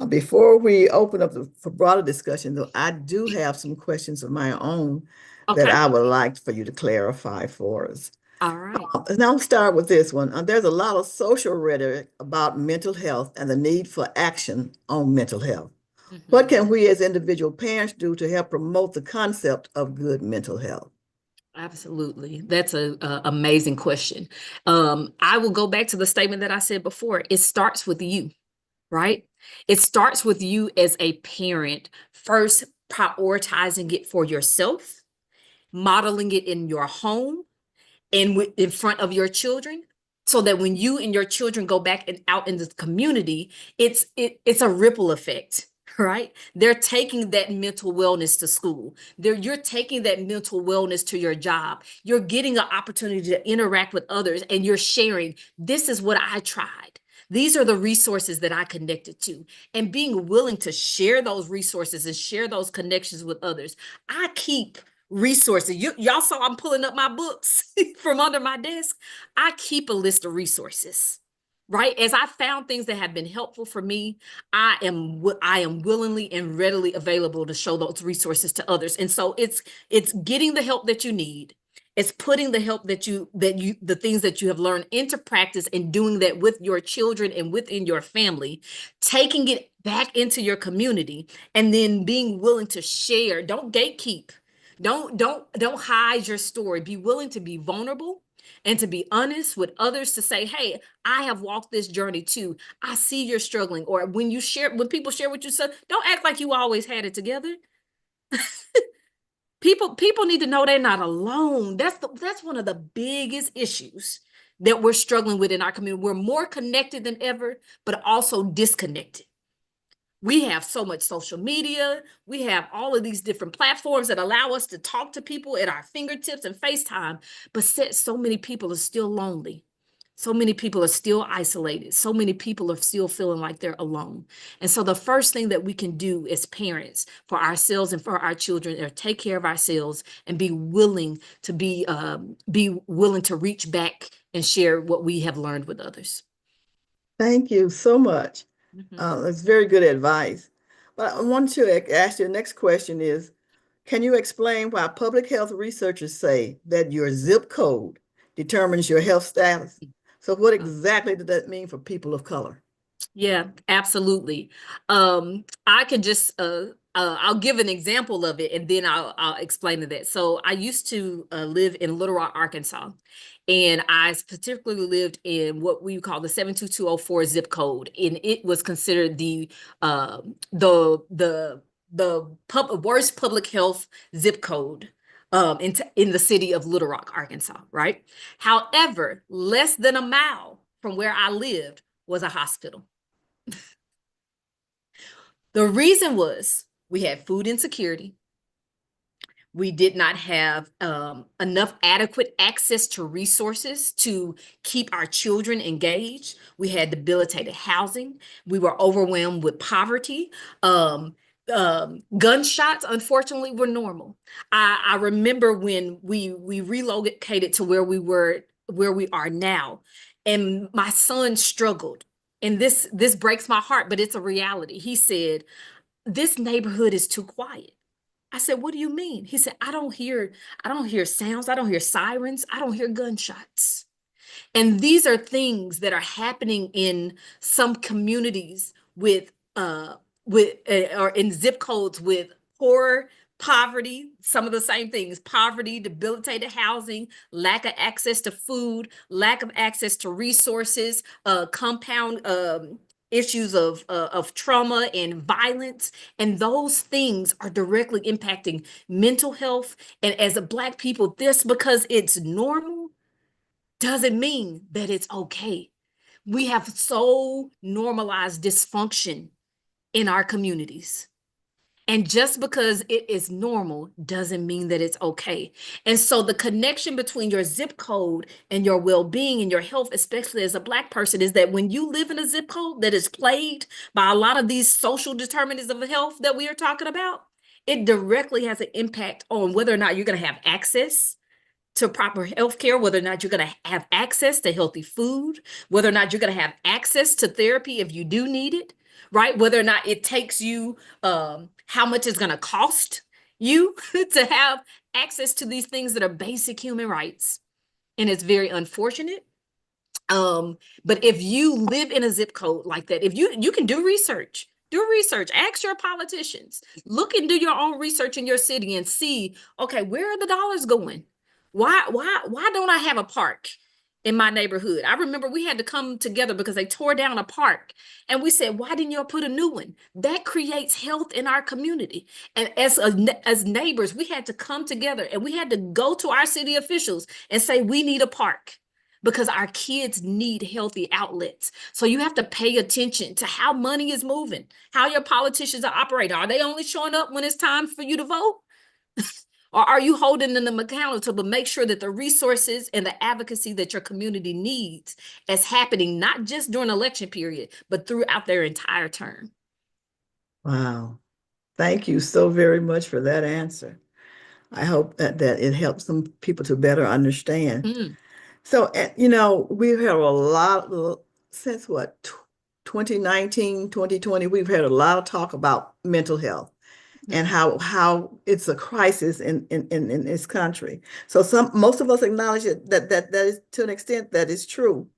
Before we open up for broader discussion, though, I do have some questions of my own that Okay. I would like for you to clarify for us. All right. Now I'll start with this one. There's a lot of social rhetoric about mental health and the need for action on mental health. What can we as individual parents do to help promote the concept of good mental health? Absolutely. That's a amazing question. I will go back to the statement that I said before. It starts with you, right? It starts with you as a parent, first prioritizing it for yourself, modeling it in your home and in front of your children, so that when you and your children go back and out in the community, it's a ripple effect. Right? They're taking that mental wellness to school. You're taking that mental wellness to your job. You're getting an opportunity to interact with others and you're sharing, this is what I tried. These are the resources that I connected to, and being willing to share those resources and share those connections with others. I keep resources. Y'all saw I'm pulling up my books from under my desk. I keep a list of resources. Right? As I found things that have been helpful for me, I am willingly and readily available to show those resources to others. And so it's getting the help that you need. It's putting the help the things that you have learned into practice and doing that with your children and within your family, taking it back into your community, and then being willing to share. Don't gatekeep. Don't hide your story. Be willing to be vulnerable and to be honest with others, to say, hey, I have walked this journey too. I see you're struggling. Or when people share what you said, don't act like you always had it together. People need to know they're not alone. That's one of the biggest issues that we're struggling with in our community. We're more connected than ever, but also disconnected. We have so much social media. We have all of these different platforms that allow us to talk to people at our fingertips and FaceTime, but so many people are still lonely. So many people are still isolated. So many people are still feeling like they're alone. And so the first thing that we can do as parents for ourselves and for our children are take care of ourselves and be willing to be willing to reach back and share what we have learned with others. Thank you so much. Mhm. That's very good advice. But I want to ask you the next question is, can you explain why public health researchers say that your zip code determines your health status? So what exactly does that mean for people of color? Yeah, absolutely. I can just I'll give an example of it and then I'll explain to that. So I used to live in Little Rock, Arkansas, and I particularly lived in what we call the 72204 zip code, and it was considered uh, the worst public health zip code in the city of Little Rock, Arkansas, right? However, less than a mile from where I lived was a hospital. The reason was we had food insecurity. We did not have enough adequate access to resources to keep our children engaged. We had debilitated housing. We were overwhelmed with poverty. Gunshots, unfortunately, were normal. I remember when we relocated to where we are now, and my son struggled. And this breaks my heart, but it's a reality. He said, "This neighborhood is too quiet." I said, "What do you mean?" He said, I don't hear sounds, I don't hear sirens, I don't hear gunshots." And these are things that are happening in some communities or in zip codes with poor poverty, some of the same things: poverty, debilitated housing, lack of access to food, lack of access to resources, compound issues of trauma and violence. And those things are directly impacting mental health. And as a Black people, this, because it's normal, doesn't mean that it's okay. We have so normalized dysfunction in our communities. And just because it is normal doesn't mean that it's okay. And so the connection between your zip code and your well-being and your health, especially as a Black person, is that when you live in a zip code that is plagued by a lot of these social determinants of health that we are talking about, it directly has an impact on whether or not you're going to have access to proper health care, whether or not you're going to have access to healthy food, whether or not you're going to have access to therapy if you do need it, right? Whether or not it takes you, how much it's going to cost you to have access to these things that are basic human rights. And it's very unfortunate. But if you live in a zip code like that, if you can do research, ask your politicians, look and do your own research in your city and see, okay, where are the dollars going? Why don't I have a park in my neighborhood? I remember we had to come together because they tore down a park, and we said, why didn't you put a new one? That creates health in our community. And as neighbors, we had to come together and we had to go to our city officials and say, we need a park because our kids need healthy outlets. So you have to pay attention to how money is moving, how your politicians are operating. Are they only showing up when it's time for you to vote? Or are you holding them accountable to make sure that the resources and the advocacy that your community needs is happening, not just during election period, but throughout their entire term? Wow. Thank you so very much for that answer. I hope that it helps some people to better understand. Mm. So, we've had a lot since what, 2019, 2020, we've had a lot of talk about mental health and Mhm. how it's a crisis in this country. So most of us acknowledge that is, to an extent, that is true.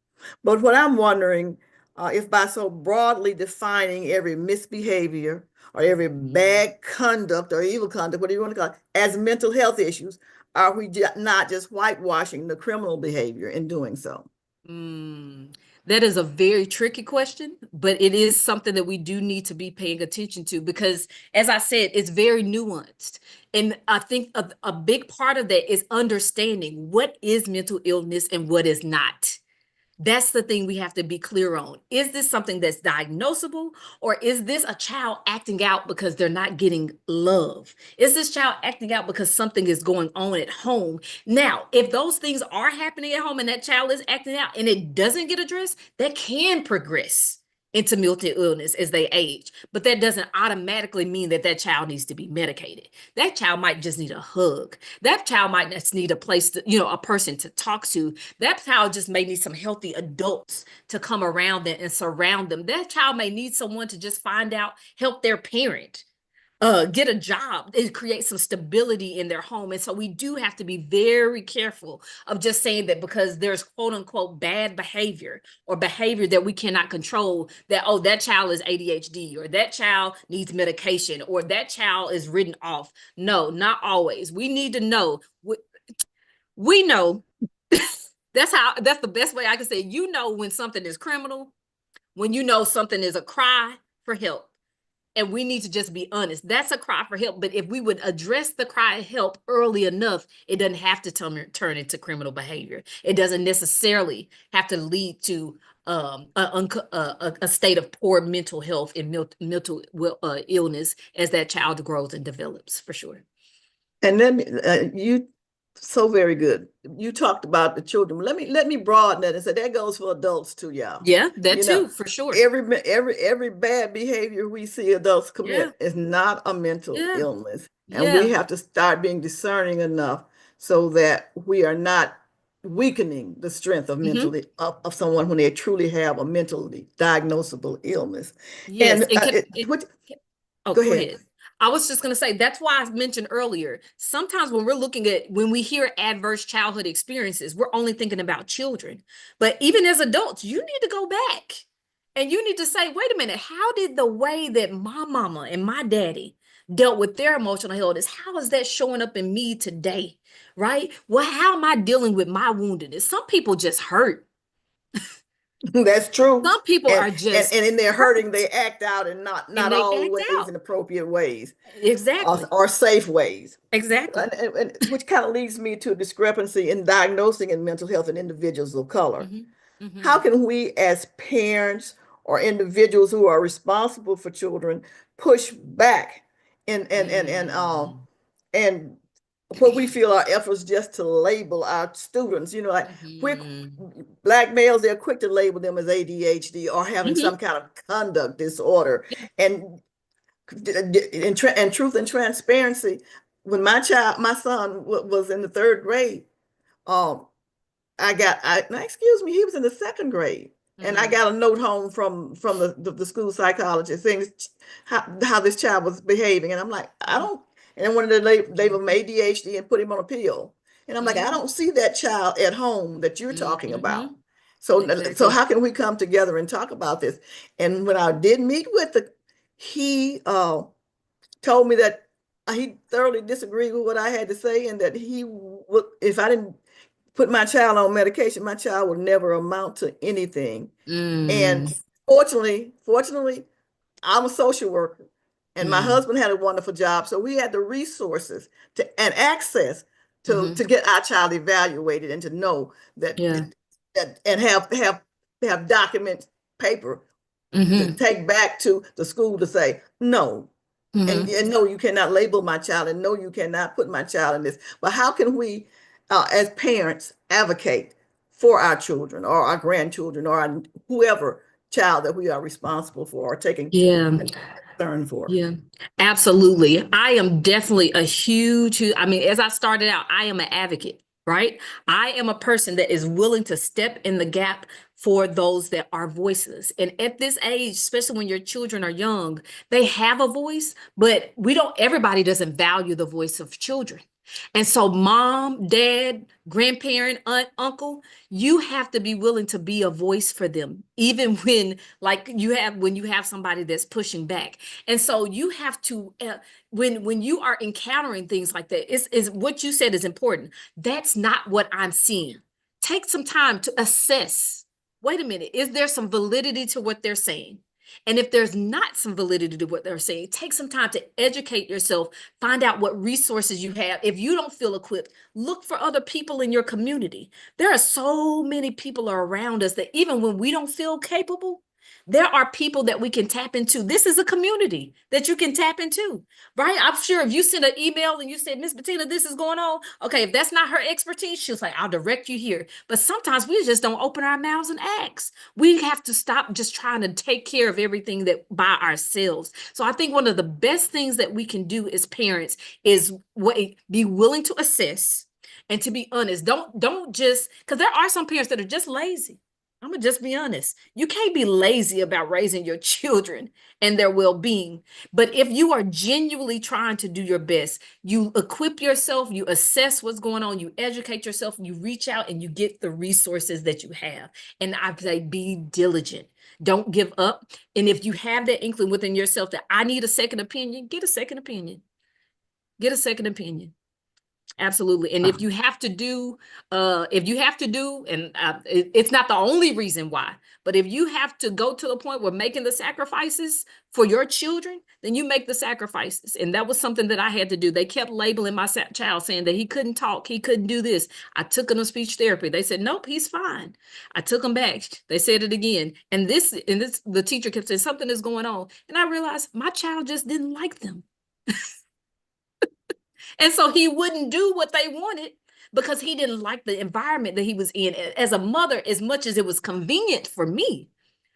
But what I'm wondering, if by so broadly defining every misbehavior or every bad conduct or evil conduct, whatever you want to call it, as mental health issues, are we not just whitewashing the criminal behavior in doing so? Mm, that is a very tricky question, but it is something that we do need to be paying attention to because, as I said, it's very nuanced. And I think a big part of that is understanding what is mental illness and what is not. That's the thing we have to be clear on. Is this something that's diagnosable, or is this a child acting out because they're not getting love? Is this child acting out because something is going on at home? Now, if those things are happening at home and that child is acting out and it doesn't get addressed, that can progress into mental illness as they age. But that doesn't automatically mean that that child needs to be medicated. That child might just need a hug. That child might just need a place to, a person to talk to. That child just may need some healthy adults to come around them and surround them. That child may need someone to just find out, help their parent, get a job and create some stability in their home. And so we do have to be very careful of just saying that because there's quote unquote bad behavior or behavior that we cannot control, that, oh, that child is ADHD, or that child needs medication, or that child is written off. No, not always. We need to know. We know that's the best way I can say it. You know when something is criminal, when you know something is a cry for help. And we need to just be honest. That's a cry for help. But if we would address the cry of help early enough, it doesn't have to turn into criminal behavior. It doesn't necessarily have to lead to a state of poor mental health and mental illness as that child grows and develops, for sure. And then you so very good. You talked about the children. Let me broaden that and say that goes for adults too, y'all. Yeah, that too, for sure. Every bad behavior we see adults commit is not a mental illness. And we have to start being discerning enough so that we are not weakening the strength of mentally of someone when they truly have a mentally diagnosable illness. Yes. And go ahead. I was just going to say, that's why I mentioned earlier, sometimes when we hear adverse childhood experiences, we're only thinking about children. But even as adults, you need to go back and you need to say, wait a minute, how did the way that my mama and my daddy dealt with their emotional illness, how is that showing up in me today? Right? Well, how am I dealing with my woundedness? Some people just hurt. That's true. Some people are just and in their hurting, they act out and not always in appropriate ways. Exactly. Or safe ways. Exactly. And which kind of leads me to a discrepancy in diagnosing in mental health in individuals of color. How can we as parents or individuals who are responsible for children push back and what we feel our efforts just to label our students, like Black males, they're quick to label them as ADHD or having some kind of conduct disorder. And truth and transparency, when my son was in the 3rd grade, excuse me, he was in the 2nd grade. And I got a note home from the school psychologist saying how this child was behaving. And I'm like, and I wanted to label him ADHD and put him on a pill. And I'm like, I don't see that child at home that you're talking about. So how can we come together and talk about this? And when I did meet with he told me that he thoroughly disagreed with what I had to say, and that if I didn't put my child on medication, my child would never amount to anything. And fortunately, I'm a social worker. And my husband had a wonderful job. So we had the resources and access to get our child evaluated and to know that, and have document paper to take back to the school to say, no, and no, you cannot label my child, and no, you cannot put my child in this. But how can we, as parents, advocate for our children or our grandchildren or whoever child that we are responsible for or taking concern for? Yeah, absolutely. I am definitely as I started out, I am an advocate, right? I am a person that is willing to step in the gap for those that are voiceless. And at this age, especially when your children are young, they have a voice, but everybody doesn't value the voice of children. And so mom, dad, grandparent, aunt, uncle, you have to be willing to be a voice for them, even when you have somebody that's pushing back. And so you have to, when you are encountering things like that, is what you said is important. That's not what I'm seeing. Take some time to assess. Wait a minute, is there some validity to what they're saying? And if there's not some validity to what they're saying, take some time to educate yourself, find out what resources you have. If you don't feel equipped, look for other people in your community. There are so many people around us that even when we don't feel capable, there are people that we can tap into. This is a community that you can tap into, right? I'm sure if you send an email and you said, Miss Bettina, this is going on. Okay, if that's not her expertise, she'll say, I'll direct you here. But sometimes we just don't open our mouths and ask. We have to stop just trying to take care of everything that by ourselves. So I think one of the best things that we can do as parents is be willing to assess and to be honest. Don't just, because there are some parents that are just lazy. I'm gonna just be honest. You can't be lazy about raising your children and their well-being. But if you are genuinely trying to do your best, you equip yourself, you assess what's going on, you educate yourself, you reach out and you get the resources that you have. And I say be diligent. Don't give up. And if you have that inkling within yourself that I need a second opinion, get a second opinion. Get a second opinion. Absolutely. And if you have to do, and it's not the only reason why, but if you have to go to the point where making the sacrifices for your children, then you make the sacrifices. And that was something that I had to do. They kept labeling my child saying that he couldn't talk, he couldn't do this. I took him to speech therapy. They said, nope, he's fine. I took him back. They said it again. And the teacher kept saying something is going on. And I realized my child just didn't like them. And so he wouldn't do what they wanted because he didn't like the environment that he was in. As a mother, as much as it was convenient for me,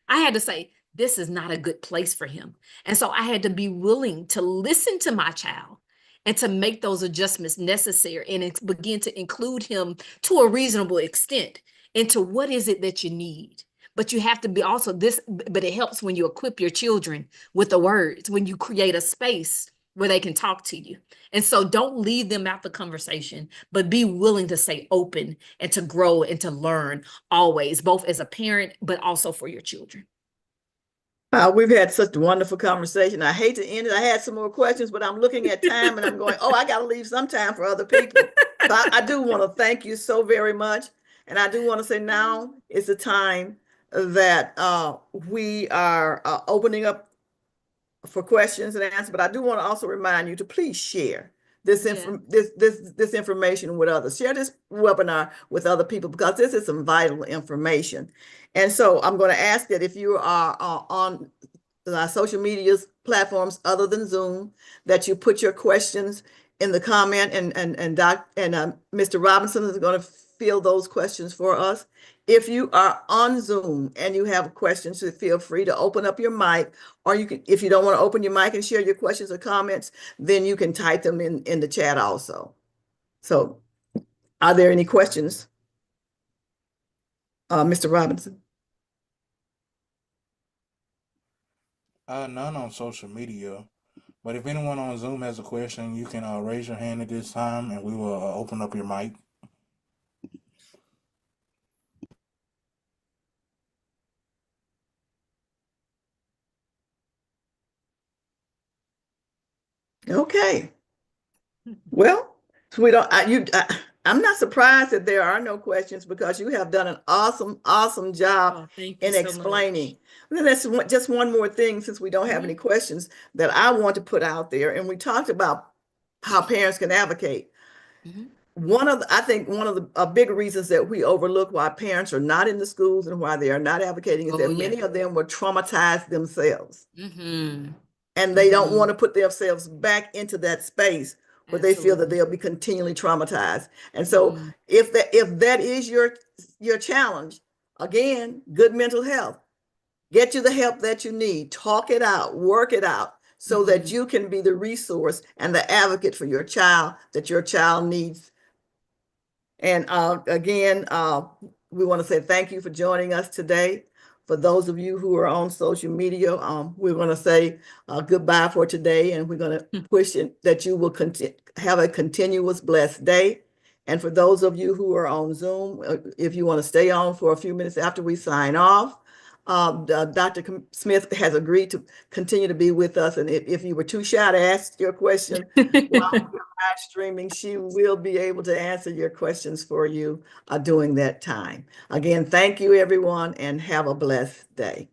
I had to say, this is not a good place for him. And so I had to be willing to listen to my child and to make those adjustments necessary and begin to include him to a reasonable extent into what is it that you need. But you have to be also but it helps when you equip your children with the words, when you create a space where they can talk to you. And so don't leave them out the conversation, but be willing to stay open and to grow and to learn always, both as a parent, but also for your children. We've had such a wonderful conversation. I hate to end it. I had some more questions, but I'm looking at time and I'm going, oh, I got to leave some time for other people. So I do want to thank you so very much. And I do want to say now is the time that we are opening up for questions and answers, but I do want to also remind you to please share this information with others. Share this webinar with other people because this is some vital information. And so I'm going to ask that if you are on our social media platforms other than Zoom, that you put your questions in the comment, and Mr. Robinson is going to field those questions for us. If you are on Zoom and you have questions, feel free to open up your mic, or you can, if you don't want to open your mic and share your questions or comments, then you can type them in the chat also. So are there any questions? Mr. Robinson? None on social media, but if anyone on Zoom has a question, you can raise your hand at this time and we will open up your mic. Okay. Well, I'm not surprised that there are no questions because you have done an awesome job in explaining. And that's just one more thing, since we don't have any questions, that I want to put out there. And we talked about how parents can advocate. I think one of the big reasons that we overlook why parents are not in the schools and why they are not advocating is that many of them were traumatized themselves. And they don't want to put themselves back into that space where they feel that they'll be continually traumatized. And so if that is your challenge, again, good mental health, get you the help that you need, talk it out, work it out, so that you can be the resource and the advocate for your child that your child needs. And again, we want to say thank you for joining us today. For those of you who are on social media, we're going to say goodbye for today, and we're going to push it that you will have a continuous blessed day. And for those of you who are on Zoom, if you want to stay on for a few minutes after we sign off, Dr. Smith has agreed to continue to be with us. And if you were too shy to ask your question while we're live streaming, she will be able to answer your questions for you during that time. Again, thank you, everyone, and have a blessed day.